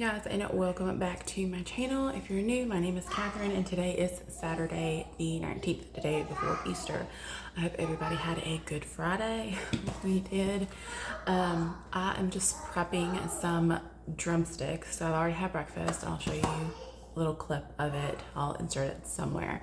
guys, and welcome back to my channel. If you're new, my name is Catherine and today is Saturday the 19th, the day before Easter. I hope everybody had a good Friday. We did. I am just prepping some drumsticks. So I already had breakfast. I'll show you a little clip of it. I'll insert it somewhere.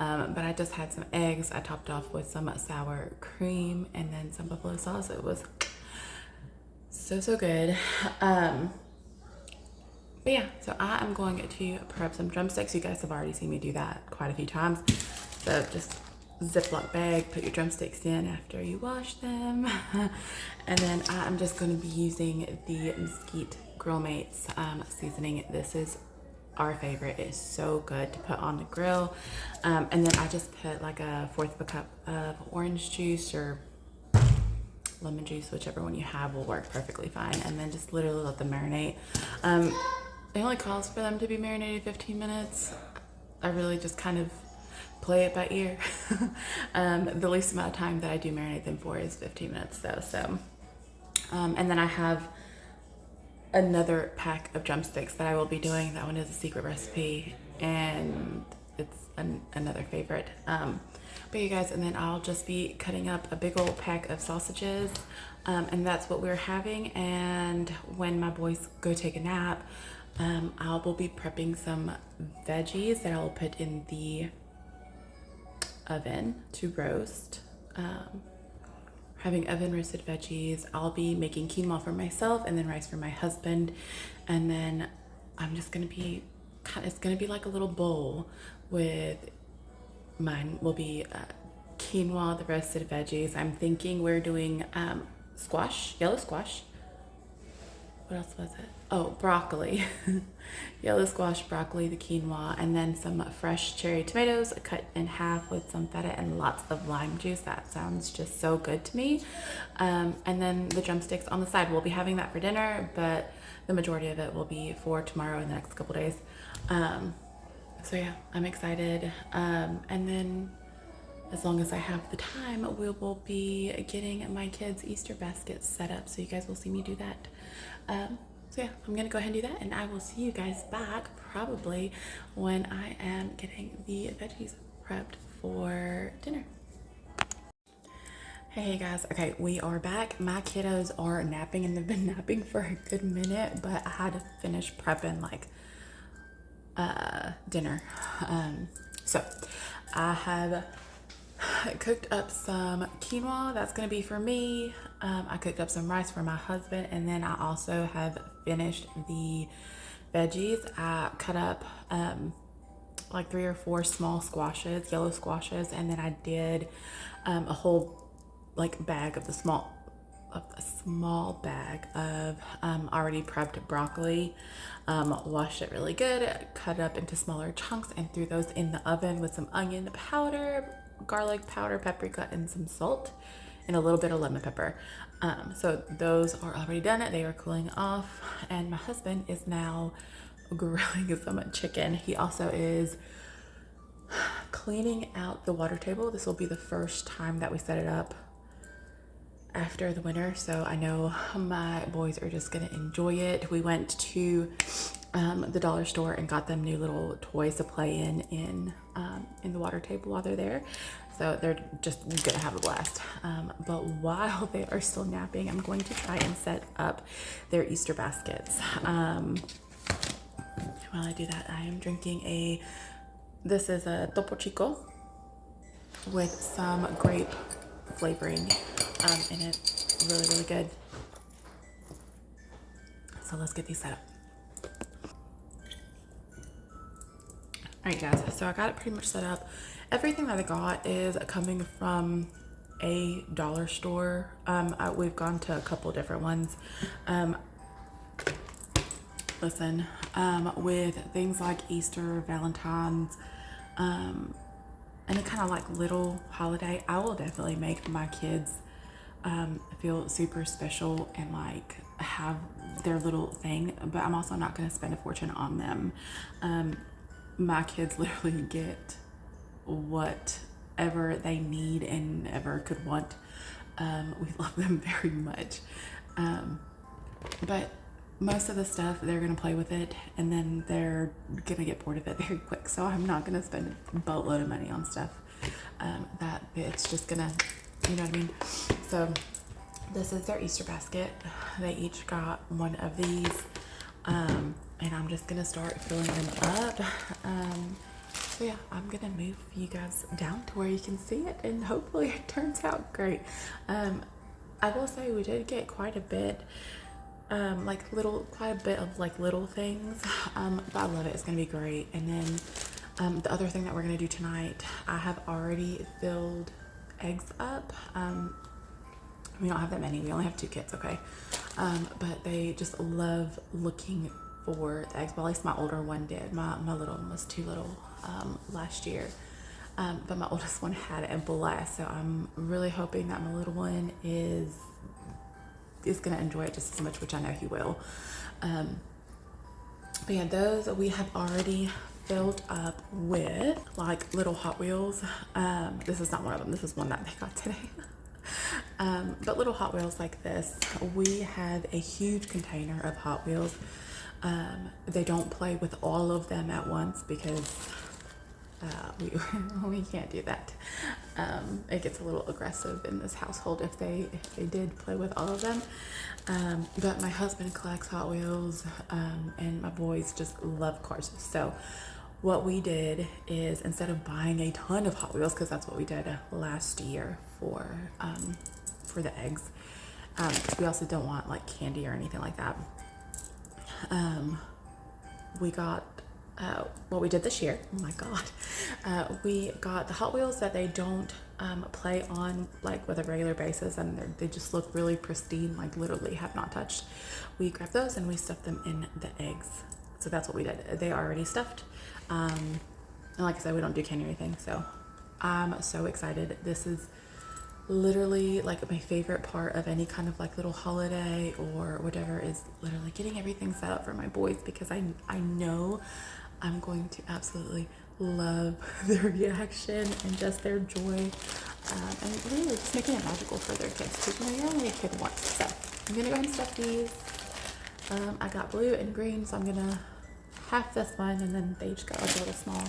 But I just had some eggs. I topped off with some sour cream and then some buffalo sauce. It was so good. But yeah, so I am going to prep some drumsticks. You guys have already seen me do that quite a few times. So just Ziploc bag, put your drumsticks in after you wash them. And then I'm just going to be using the Mesquite Grill Mates seasoning. This is our favorite. It's so good to put on the grill. And then I just put like a fourth of a cup of orange juice or lemon juice, whichever one you have will work perfectly fine. And then just literally let them marinate. It only calls for them to be marinated 15 minutes. I really just kind of play it by ear. The least amount of time that I do marinate them for is 15 minutes though. So, and then I have another pack of drumsticks that I will be doing. That one is a secret recipe and it's another favorite. But you guys, and then I'll just be cutting up a big old pack of sausages. And that's what we're having. And when my boys go take a nap, I will be prepping some veggies that I'll put in the oven to roast. Having oven roasted veggies. I'll be making quinoa for myself and then rice for my husband. And then I'm just gonna be, it's gonna be like a little bowl with, mine will be quinoa, the roasted veggies. I'm thinking we're doing squash, yellow squash. What else was it? Oh, broccoli. Yellow squash, broccoli, the quinoa, and then some fresh cherry tomatoes cut in half with some feta and lots of lime juice. That sounds just so good to me. And then the drumsticks on the side. We'll be having that for dinner, but the majority of it will be for tomorrow and the next couple days. So yeah, I'm excited. And then as long as I have the time, we will be getting my kids' Easter baskets set up. So you guys will see me do that. So yeah, I'm gonna go ahead and do that, and I will see you guys back probably when I am getting the veggies prepped for dinner. Hey guys, okay, we are back. My kiddos are napping and they've been napping for a good minute, but I had to finish prepping like dinner. So I have cooked up some quinoa. That's gonna be for me. I cooked up some rice for my husband, and then I also have finished the veggies. I cut up like 3 or 4 small squashes, yellow squashes, and then I did a whole like bag of a small bag of already prepped broccoli. Washed it really good, cut it up into smaller chunks, and threw those in the oven with some onion powder, garlic powder, paprika, and some salt, and a little bit of lemon pepper. So those are already done. They are cooling off, and my husband is now grilling some chicken. He also is cleaning out the water table. This will be the first time that we set it up after the winter, so I know my boys are just gonna enjoy it. We went to the dollar store and got them new little toys to play in the water table while they're there, so they're just gonna have a blast. But while they are still napping, I'm going to try and set up their Easter baskets. While I do that, I am drinking this is a Topo Chico with some grape flavoring in it. Really good. So let's get these set up. All right guys, so I got it pretty much set up. Everything that I got is coming from a dollar store. We've gone to a couple different ones. Listen, with things like Easter, Valentine's, any kind of like little holiday, I will definitely make my kids feel super special and like have their little thing, but I'm also not going to spend a fortune on them. My kids literally get whatever they need and ever could want. We love them very much. But most of the stuff, they're gonna play with it and then they're gonna get bored of it very quick. So I'm not gonna spend a boatload of money on stuff that it's just gonna, you know what I mean? So this is their Easter basket. They each got one of these, and I'm just gonna start filling them up. So yeah, I'm gonna move you guys down to where you can see it, and hopefully it turns out great. I will say we did get quite a bit, quite a bit of like little things, but I love it. It's gonna be great. And then the other thing that we're gonna do tonight, I have already filled eggs up. We don't have that many. We only have 2 kids, okay? But they just love looking for the eggs. Well, at least my older one did. My little one was too little last year. But my oldest one had a blast. So I'm really hoping that my little one is going to enjoy it just as much, which I know he will. But yeah, those we have already filled up with like little Hot Wheels. This is not one of them. This is one that they got today. But little Hot Wheels like this. We have a huge container of Hot Wheels. They don't play with all of them at once because we can't do that. It gets a little aggressive in this household if they did play with all of them. But my husband collects Hot Wheels, and my boys just love cars. So what we did is, instead of buying a ton of Hot Wheels, because that's what we did last year for the eggs, because we also don't want like candy or anything like that. We got what we did this year. Oh my god, we got the Hot Wheels that they don't play on like with a regular basis, and they just look really pristine, like literally have not touched. We grabbed those and we stuffed them in the eggs. So that's what we did. They are already stuffed. And like I said, we don't do candy or anything, so I'm so excited. This is literally like my favorite part of any kind of like little holiday or whatever, is literally getting everything set up for my boys, because I know I'm going to absolutely love their reaction and just their joy, and really just making it magical for their kids, because you know you're only a kid once. So I'm gonna go ahead and stuff these. I got blue and green, so I'm gonna half this one, and then they each got like a little small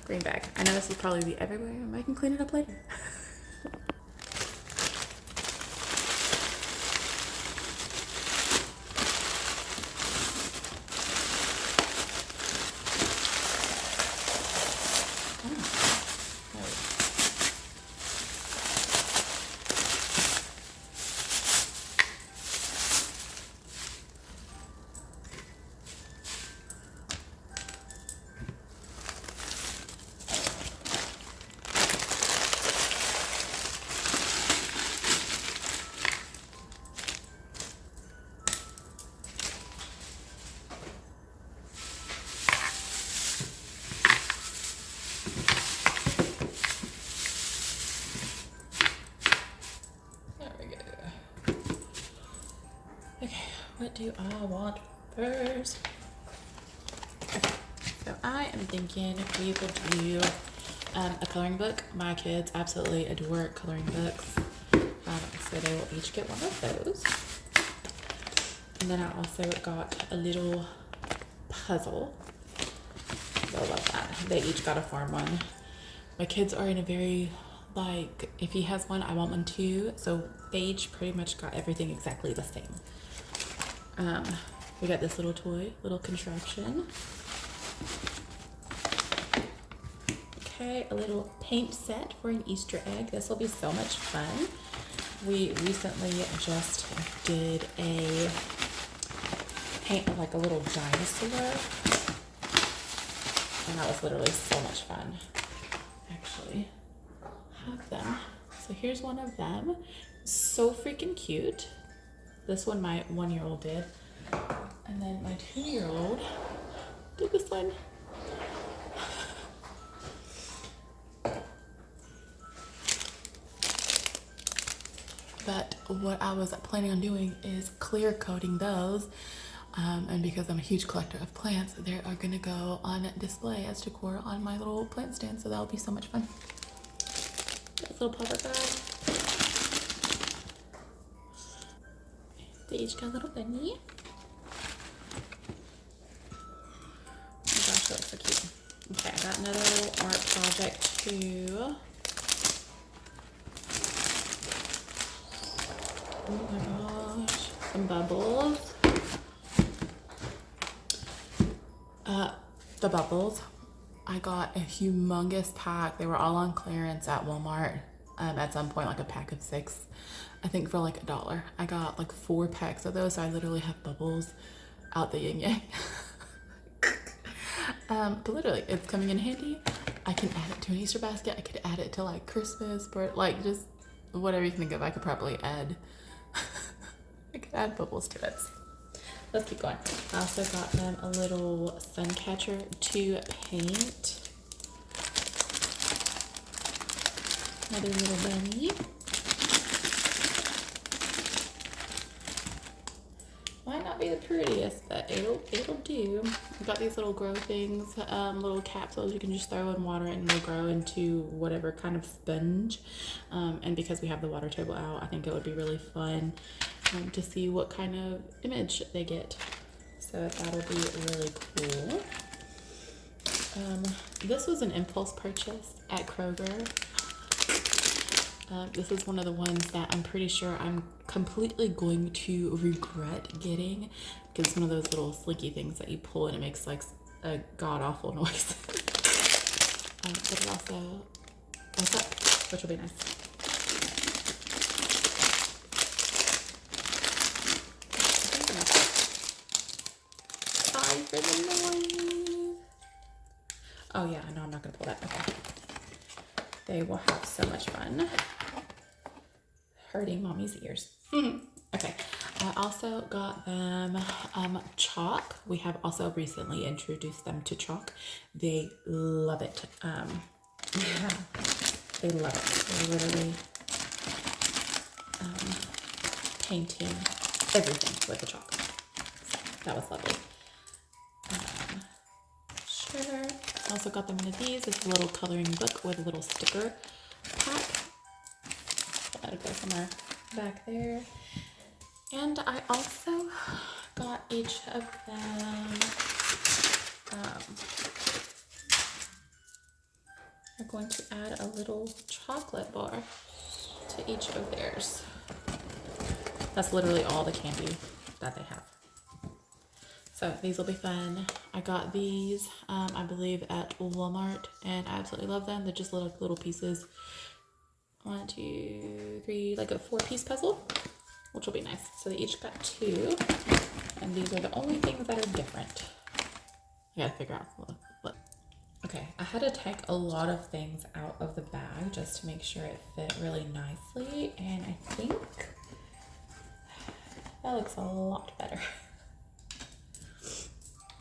green bag. I know this will probably be everywhere, and I can clean it up later. What do I want first? Okay, so I am thinking we will do a coloring book. My kids absolutely adore coloring books, so they will each get one of those. And then I also got a little puzzle. They'll love that. They each got a farm one. My kids are in a very, like, if he has one, I want one too. So they each pretty much got everything exactly the same. We got this little toy, little contraption. Okay, a little paint set for an Easter egg. This will be so much fun. We recently just did a paint of like a little dinosaur, and that was literally so much fun. Actually, have them. So here's one of them. So freaking cute. This one my 1-year-old did. And then my 2-year-old did this one. But what I was planning on doing is clear coating those. And because I'm a huge collector of plants, they are gonna go on display as decor on my little plant stand. So that'll be so much fun. This little popper bag. They each got a little bunny. another little art project too. Oh my gosh, some bubbles. The bubbles, I got a humongous pack. They were all on clearance at Walmart at some point, like a pack of 6, I think for like $1. I got like 4 packs of those, so I literally have bubbles out the yin yang. But literally, it's coming in handy. I can add it to an Easter basket. I could add it to like Christmas, or like just whatever you can think of. I could probably add, I could add bubbles to it. Let's keep going. I also got them a little sun catcher to paint. Another little bunny. Might not be the prettiest, but it'll do. I got these little grow things, little capsules you can just throw in water and they'll grow into whatever kind of sponge. And because we have the water table out, I think it would be really fun to see what kind of image they get. So that'll be really cool. This was an impulse purchase at Kroger. This is one of the ones that I'm pretty sure I'm completely going to regret getting, because it's one of those little slinky things that you pull and it makes like a god-awful noise. But it also goes up, which will be nice. Sorry for the noise. Oh yeah, I know I'm not gonna pull that. Okay. They will have so much fun hurting mommy's ears. Okay, I also got them chalk. We have also recently introduced them to chalk. They love it. Yeah, they love it. They're literally painting everything with the chalk. That was lovely. Sure. Also got them one of these. It's a little coloring book with a little sticker pack. That'll go somewhere back there. And I also got each of them. I'm going to add a little chocolate bar to each of theirs. That's literally all the candy that they have. So these will be fun. I got these, I believe, at Walmart, and I absolutely love them. They're just little pieces. 1, 2, 3, like a 4-piece puzzle, which will be nice. So they each got 2, and these are the only things that are different. I gotta figure out what. Okay, I had to take a lot of things out of the bag just to make sure it fit really nicely, and I think that looks a lot better.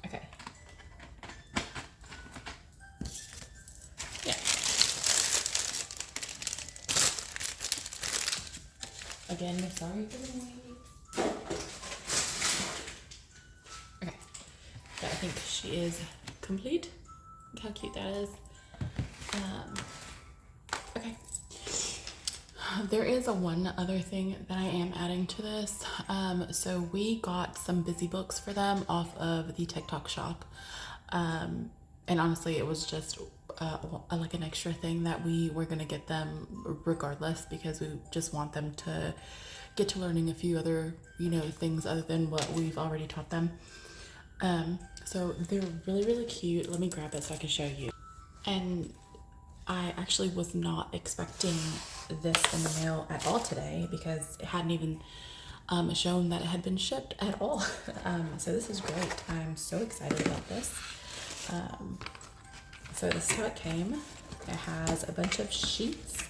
Okay. Yeah. Again, sorry for the noise. Okay. So I think she is complete. Look how cute that is. Okay. There is one other thing that I am adding to this. So we got some busy books for them off of the TikTok shop. And honestly, it was just like an extra thing that we were gonna get them regardless, because we just want them to get to learning a few other, things other than what we've already taught them. So they're really, really cute. Let me grab it so I can show you. And I actually was not expecting this in the mail at all today, because it hadn't even shown that it had been shipped at all. So this is great. I'm so excited about this. So this is how it came. It has a bunch of sheets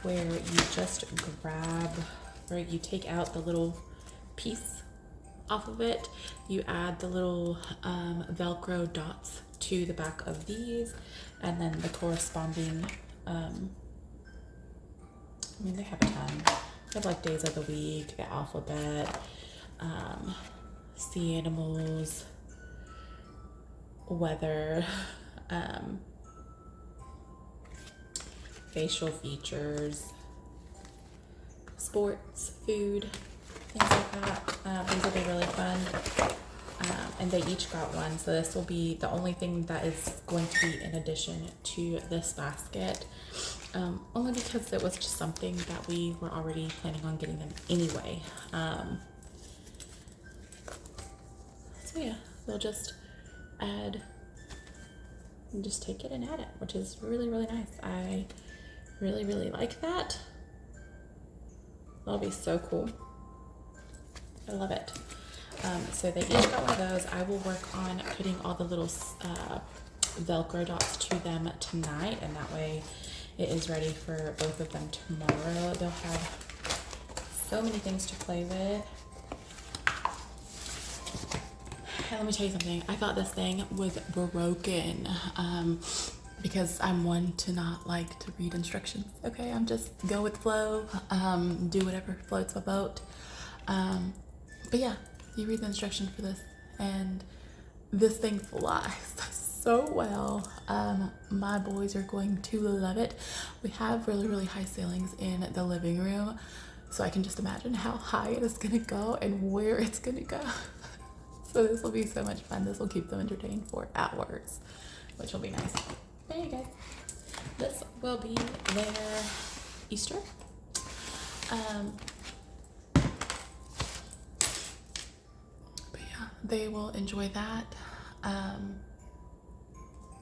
where you just grab, or you take out the little piece off of it. You add the little Velcro dots to the back of these, and then the corresponding, they have a ton. They have like days of the week, the alphabet, sea animals, weather, facial features, sports, food, things like that. These will be really fun. And they each got one. So this will be the only thing that is going to be in addition to this basket. Only because it was just something that we were already planning on getting them anyway. So yeah, they'll just add, just take it and add it, which is really, really nice. I really, really like that. That'll be so cool. I love it. So they each got one of those. I will work on putting all the little Velcro dots to them tonight, and that way it is ready for both of them tomorrow. They'll have so many things to play with. And let me tell you something. I thought this thing was broken because I'm one to not like to read instructions. Okay, I'm just go with flow, do whatever floats my boat. But yeah, you read the instruction for this, and this thing flies so well. My boys are going to love it. We have really, really high ceilings in the living room, so I can just imagine how high it is gonna go and where it's gonna go. So this will be so much fun. This will keep them entertained for hours, which will be nice. There you go. This will be their Easter. But yeah, they will enjoy that.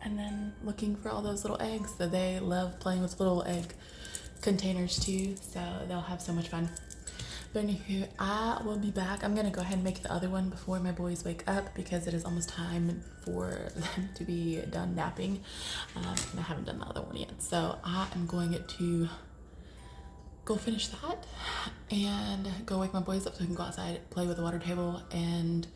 And then looking for all those little eggs. So they love playing with little egg containers too. So they'll have so much fun. But anywho, I will be back. I'm gonna go ahead and make the other one before my boys wake up because it is almost time for them to be done napping. And I haven't done the other one yet. So I am going to go finish that and go wake my boys up so we can go outside, play with the water table, and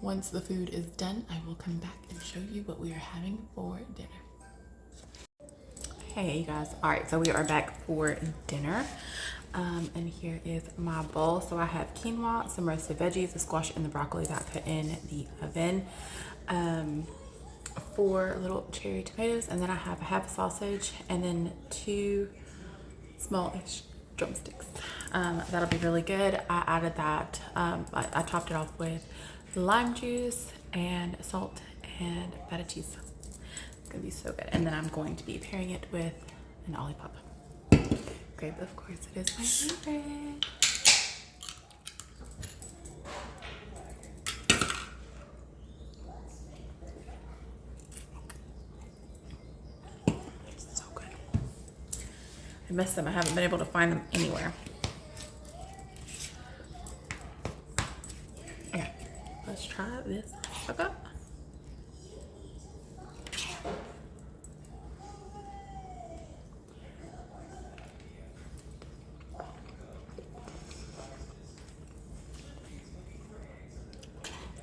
once the food is done, I will come back and show you what we are having for dinner. Hey you guys, all right, so we are back for dinner. And here is my bowl. So I have quinoa, some roasted veggies, the squash, and the broccoli that I put in the oven. 4 little cherry tomatoes, and then I have a half a sausage, and then 2 smallish drumsticks. That'll be really good. I added that, I topped it off with lime juice and salt and feta cheese. It's gonna be so good. And then I'm going to be pairing it with an Olipop. Grape, of course, it is my favorite. It's so good. I miss them. I haven't been able to find them anywhere. Okay, let's try this. Okay.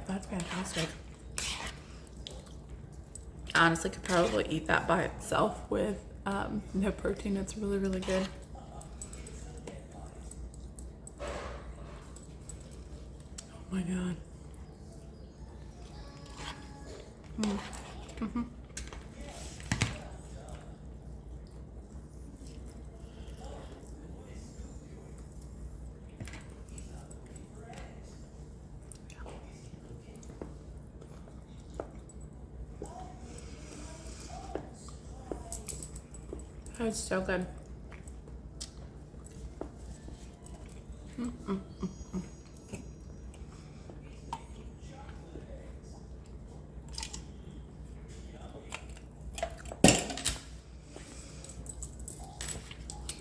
That's fantastic. I honestly could probably eat that by itself with no protein. It's really, really good. Oh my God. Mm-hmm. It's so good.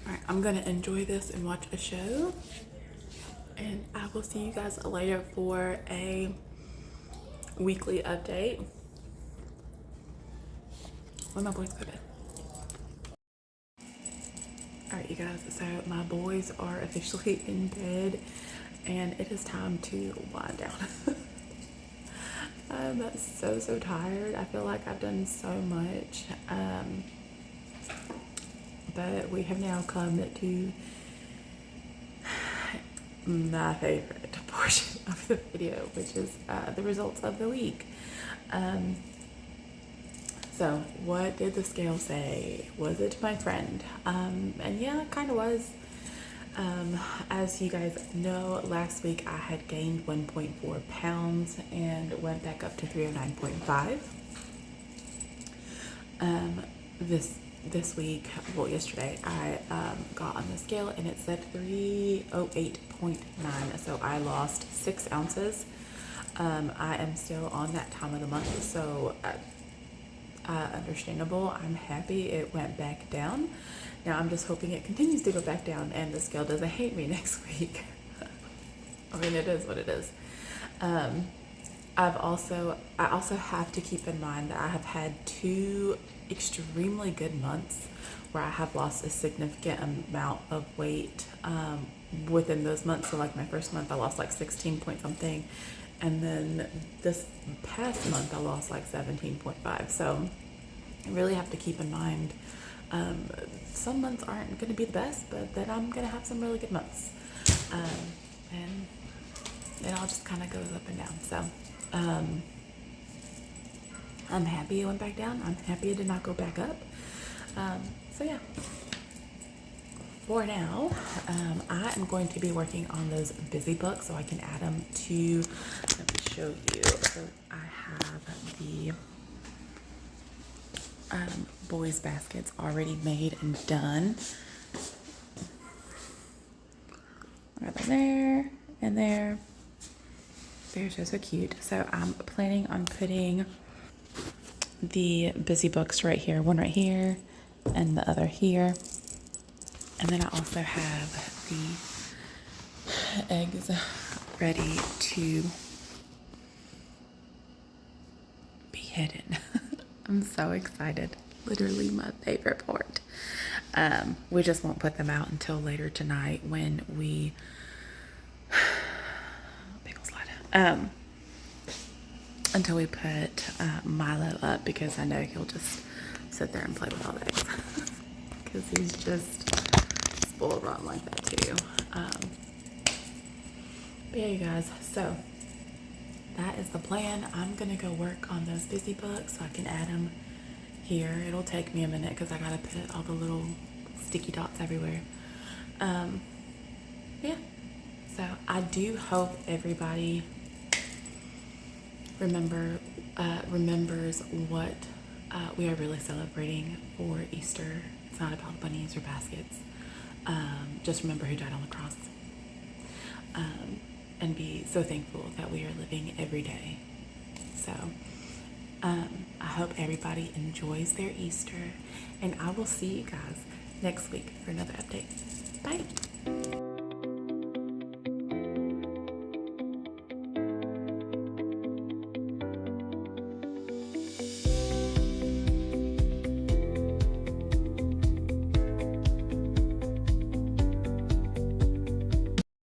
Alright, I'm gonna enjoy this and watch a show. And I will see you guys later for a weekly update when my boys go to bed. Alright you guys, so my boys are officially in bed and it is time to wind down. I'm so tired. I feel like I've done so much. But we have now come to my favorite portion of the video, which is the results of the week. So what did the scale say? Was it my friend? And yeah, it kind of was. As you guys know, last week I had gained 1.4 pounds and went back up to 309.5. This week, well, yesterday, I got on the scale and it said 308.9. So I lost 6 ounces. I am still on that time of the month, so understandable. I'm happy it went back down. Now I'm just hoping it continues to go back down and the scale doesn't hate me next week. I mean, it is what it is. I also have to keep in mind that I have had 2 extremely good months where I have lost a significant amount of weight within those months. So like my first month I lost like 16 point something, and then this past month I lost like 17.5. So I really have to keep in mind some months aren't going to be the best, but then I'm going to have some really good months, and it all just kind of goes up and down. So I'm happy it went back down. I'm happy it did not go back up. So yeah, for now, I am going to be working on those busy books so I can add them to, let me show you. So I have the boys baskets already made and done. Are they there and there? They're just so cute. So I'm planning on putting the busy books right here, one right here and the other here. And then I also have the eggs ready to be hidden. I'm so excited. Literally my favorite part. We just won't put them out until later tonight when we until we put Milo up, because I know he'll just sit there and play with all the eggs because he's just spoiled rotten like that too. But yeah, you guys, so that is the plan. I'm gonna go work on those busy books so I can add them here. It'll take me a minute because I gotta put all the little sticky dots everywhere. Yeah, so I do hope everybody remembers what we are really celebrating for Easter. It's not about bunnies or baskets. Just remember who died on the cross, and be so thankful that we are living every day. So I hope everybody enjoys their Easter, and I will see you guys next week for another update. Bye.